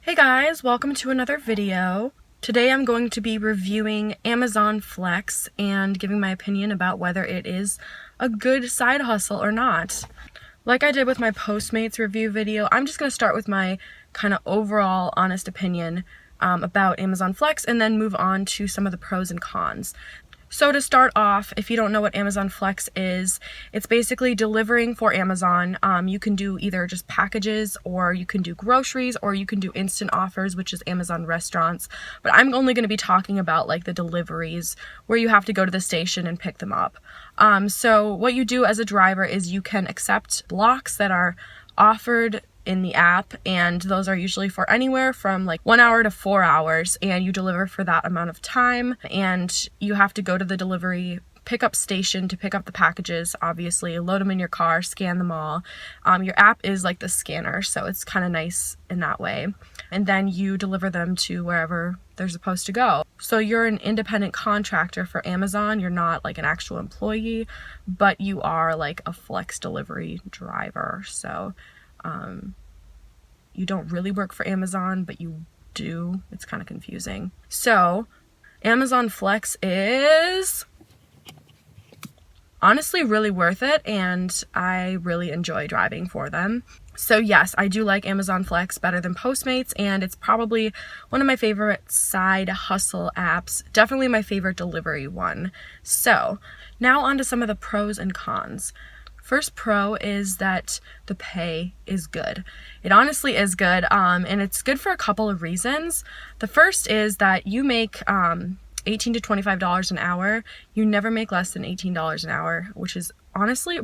Hey guys, welcome to another video. Today I'm going to be reviewing Amazon Flex and giving my opinion about whether it is a good side hustle or not. Like I did with my Postmates review video, I'm just going to start with my kind of overall honest opinion about Amazon Flex and then move on to some of the pros and cons. So to start off, if you don't know what Amazon Flex is, it's basically delivering for Amazon. You can do either just packages, or you can do groceries, or you can do instant offers, which is Amazon restaurants. But I'm only going to be talking about like the deliveries where you have to go to the station and pick them up. So what you do as a driver is you can accept blocks that are offered in the app, and those are usually for anywhere from like 1 hour to 4 hours, and you deliver for that amount of time, and you have to go to the delivery pickup station to pick up the packages. Obviously load them in your car, scan them all. Your app is like the scanner, so it's kind of nice in that way, and then you deliver them to wherever they're supposed to go. So you're an independent contractor for Amazon. You're not like an actual employee, but you are like a flex delivery driver. So you don't really work for Amazon, but you do. It's kind of confusing. So Amazon Flex is honestly really worth it, and I really enjoy driving for them. So yes, I do like Amazon Flex better than Postmates, and it's probably one of my favorite side hustle apps, definitely my favorite delivery one. So now on to some of the pros and cons. First pro is that the pay is good. It honestly is good, and it's good for a couple of reasons. The first is that you make $18 to $25 an hour. You never make less than $18 an hour, which is honestly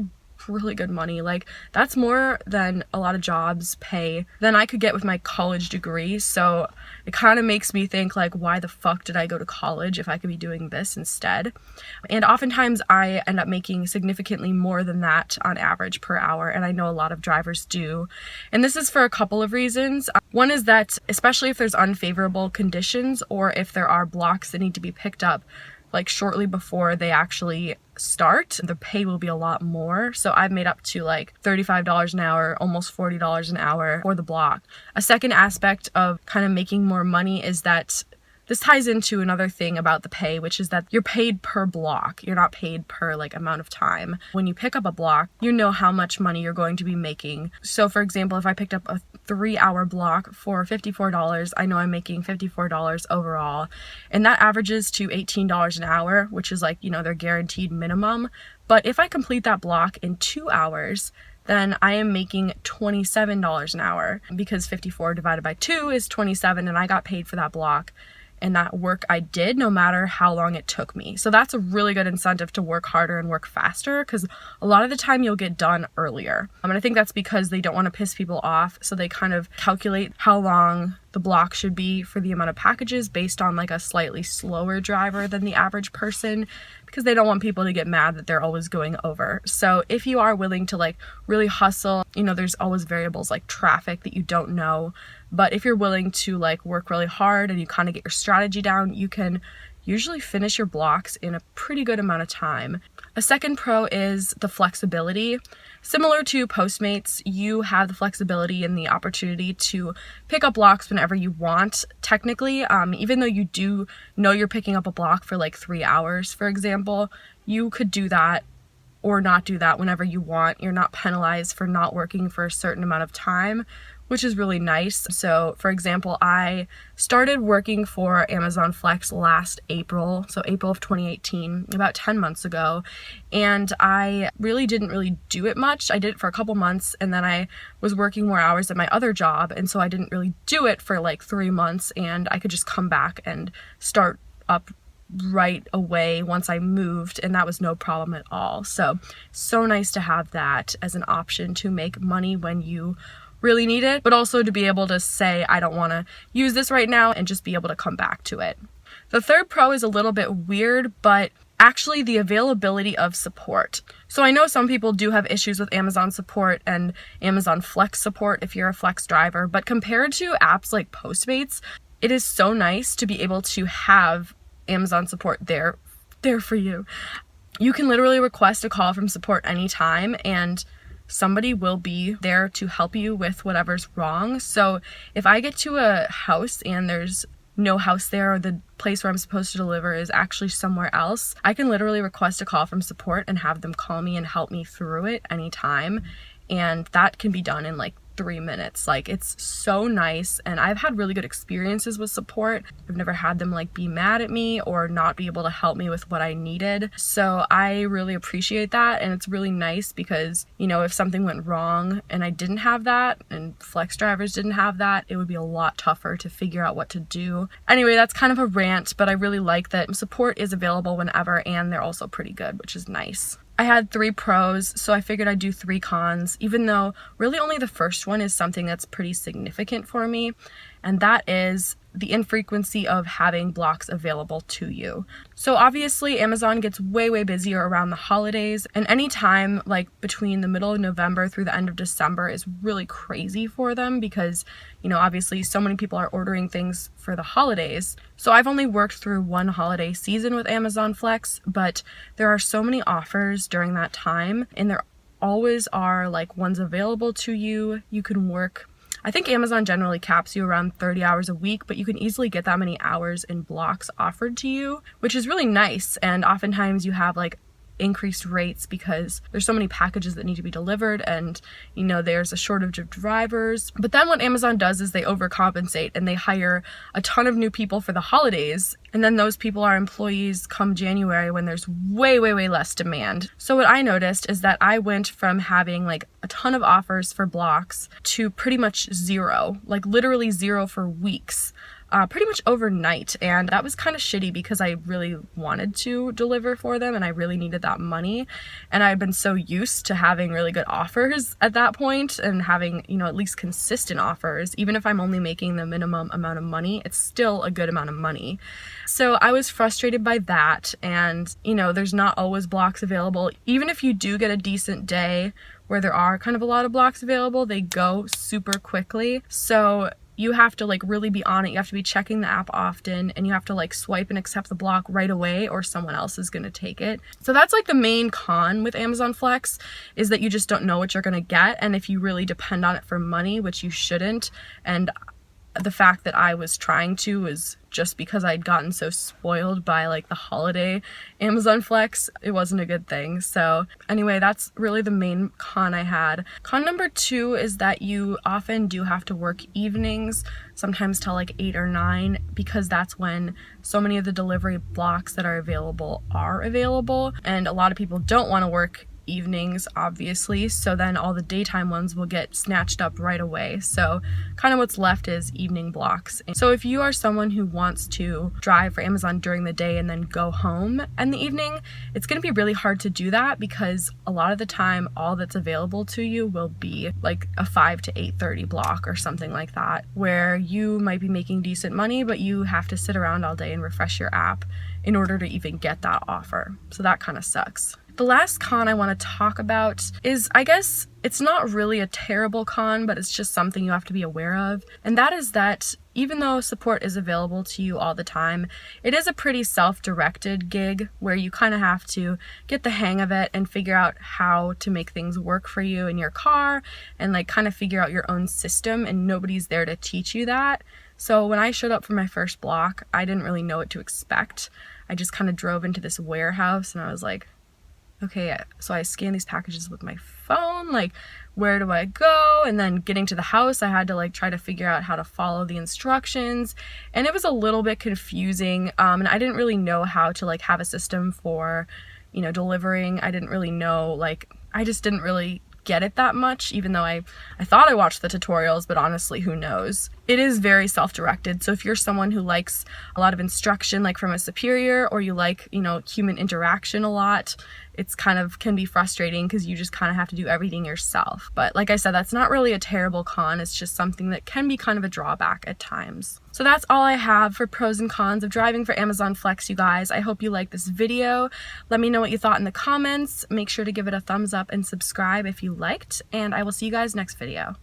really good money. Like, that's more than a lot of jobs pay than I could get with my college degree. So it kind of makes me think, like, why the fuck did I go to college if I could be doing this instead? And oftentimes I end up making significantly more than that on average per hour, and I know a lot of drivers do. And this is for a couple of reasons. One is that especially if there's unfavorable conditions, or if there are blocks that need to be picked up like shortly before they actually start, the pay will be a lot more. So I've made up to like $35 an hour, almost $40 an hour for the block. A second aspect of kind of making more money is that this ties into another thing about the pay, which is that you're paid per block. You're not paid per like amount of time. When you pick up a block, you know how much money you're going to be making. So for example, if I picked up a 3-hour block for $54, I know I'm making $54 overall. And that averages to $18 an hour, which is like, you know, their guaranteed minimum. But if I complete that block in 2 hours, then I am making $27 an hour, because 54 divided by 2 is 27, and I got paid for that block and that work I did, no matter how long it took me. So that's a really good incentive to work harder and work faster, because a lot of the time you'll get done earlier. And I think that's because they don't want to piss people off, so they kind of calculate how long the block should be for the amount of packages based on like a slightly slower driver than the average person, because they don't want people to get mad that they're always going over. So if you are willing to like really hustle, you know, there's always variables like traffic that you don't know, but if you're willing to like work really hard and you kind of get your strategy down, you can usually finish your blocks in a pretty good amount of time. A second pro is the flexibility. Similar to Postmates, you have the flexibility and the opportunity to pick up blocks whenever you want, technically. Even though you do know you're picking up a block for like 3 hours, for example, you could do that or not do that whenever you want. You're not penalized for not working for a certain amount of time, which is really nice. So for example, I started working for Amazon Flex last April, so April of 2018, about 10 months ago, and I didn't really do it much. I did it for a couple months, and then I was working more hours at my other job, and so I didn't really do it for like 3 months, and I could just come back and start up right away once I moved, and that was no problem at all. So nice to have that as an option to make money when you really need it, but also to be able to say, I don't want to use this right now, and just be able to come back to it. The third pro is a little bit weird, but actually the availability of support. So I know some people do have issues with Amazon support and Amazon Flex support if you're a Flex driver, but compared to apps like Postmates, it is so nice to be able to have Amazon support there for you. You can literally request a call from support anytime, and somebody will be there to help you with whatever's wrong. So if I get to a house and there's no house there, or the place where I'm supposed to deliver is actually somewhere else, I can literally request a call from support and have them call me and help me through it anytime. And that can be done in like 3 minutes. Like, it's so nice, and I've had really good experiences with support. I've never had them like be mad at me or not be able to help me with what I needed. So I really appreciate that, and it's really nice because, you know, if something went wrong and I didn't have that and flex drivers didn't have that, it would be a lot tougher to figure out what to do. Anyway, that's kind of a rant, but I really like that support is available whenever, and they're also pretty good, which is nice. I had 3 pros, so I figured I'd do 3 cons, even though really only the first one is something that's pretty significant for me, and that is the infrequency of having blocks available to you. So obviously Amazon gets way busier around the holidays, and any time like between the middle of November through the end of December is really crazy for them because, you know, obviously so many people are ordering things for the holidays. So I've only worked through one holiday season with Amazon Flex, but there are so many offers during that time, and there always are like ones available to you. You can work, I think Amazon generally caps you around 30 hours a week, but you can easily get that many hours in blocks offered to you, which is really nice. And oftentimes you have like increased rates because there's so many packages that need to be delivered, and, you know, there's a shortage of drivers. But then what Amazon does is they overcompensate and they hire a ton of new people for the holidays, and then those people are employees come January when there's way less demand. So what I noticed is that I went from having like a ton of offers for blocks to pretty much zero, like literally zero for weeks. Pretty much overnight, and that was kind of shitty because I really wanted to deliver for them and I really needed that money, and I've been so used to having really good offers at that point and having, you know, at least consistent offers. Even if I'm only making the minimum amount of money, it's still a good amount of money. So I was frustrated by that, and, you know, there's not always blocks available. Even if you do get a decent day where there are kind of a lot of blocks available, they go super quickly. So you have to like really be on it. You have to be checking the app often, and you have to like swipe and accept the block right away or someone else is going to take it. So that's like the main con with Amazon Flex, is that you just don't know what you're going to get. And if you really depend on it for money, which you shouldn't, and the fact that I was trying to was just because I'd gotten so spoiled by like the holiday Amazon Flex, it wasn't a good thing. So anyway, that's really the main con I had. Con number 2 is that you often do have to work evenings, sometimes till like 8 or 9, because that's when so many of the delivery blocks that are available. And a lot of people don't want to work evenings, obviously, so then all the daytime ones will get snatched up right away. So kind of what's left is evening blocks. So if you are someone who wants to drive for Amazon during the day and then go home in the evening, it's going to be really hard to do that because a lot of the time all that's available to you will be like a 5 to 8:30 block or something like that, where you might be making decent money, but you have to sit around all day and refresh your app in order to even get that offer. So that kind of sucks. The last con I want to talk about is, I guess it's not really a terrible con, but it's just something you have to be aware of. And that is that even though support is available to you all the time, it is a pretty self-directed gig where you kind of have to get the hang of it and figure out how to make things work for you in your car and like kind of figure out your own system, and nobody's there to teach you that. So when I showed up for my first block, I didn't really know what to expect. I just kind of drove into this warehouse and I was like, okay, so I scanned these packages with my phone, like, where do I go? And then getting to the house, I had to like try to figure out how to follow the instructions, and it was a little bit confusing, and I didn't really know how to like have a system for, you know, delivering. I didn't really know, like, I just didn't really get it that much, even though I thought I watched the tutorials, but honestly, who knows? It is very self-directed. So if you're someone who likes a lot of instruction, like from a superior, or you like, you know, human interaction a lot, it's kind of can be frustrating because you just kind of have to do everything yourself. But like I said, that's not really a terrible con. It's just something that can be kind of a drawback at times. So that's all I have for pros and cons of driving for Amazon Flex, you guys. I hope you liked this video. Let me know what you thought in the comments. Make sure to give it a thumbs up and subscribe if you liked, and I will see you guys next video.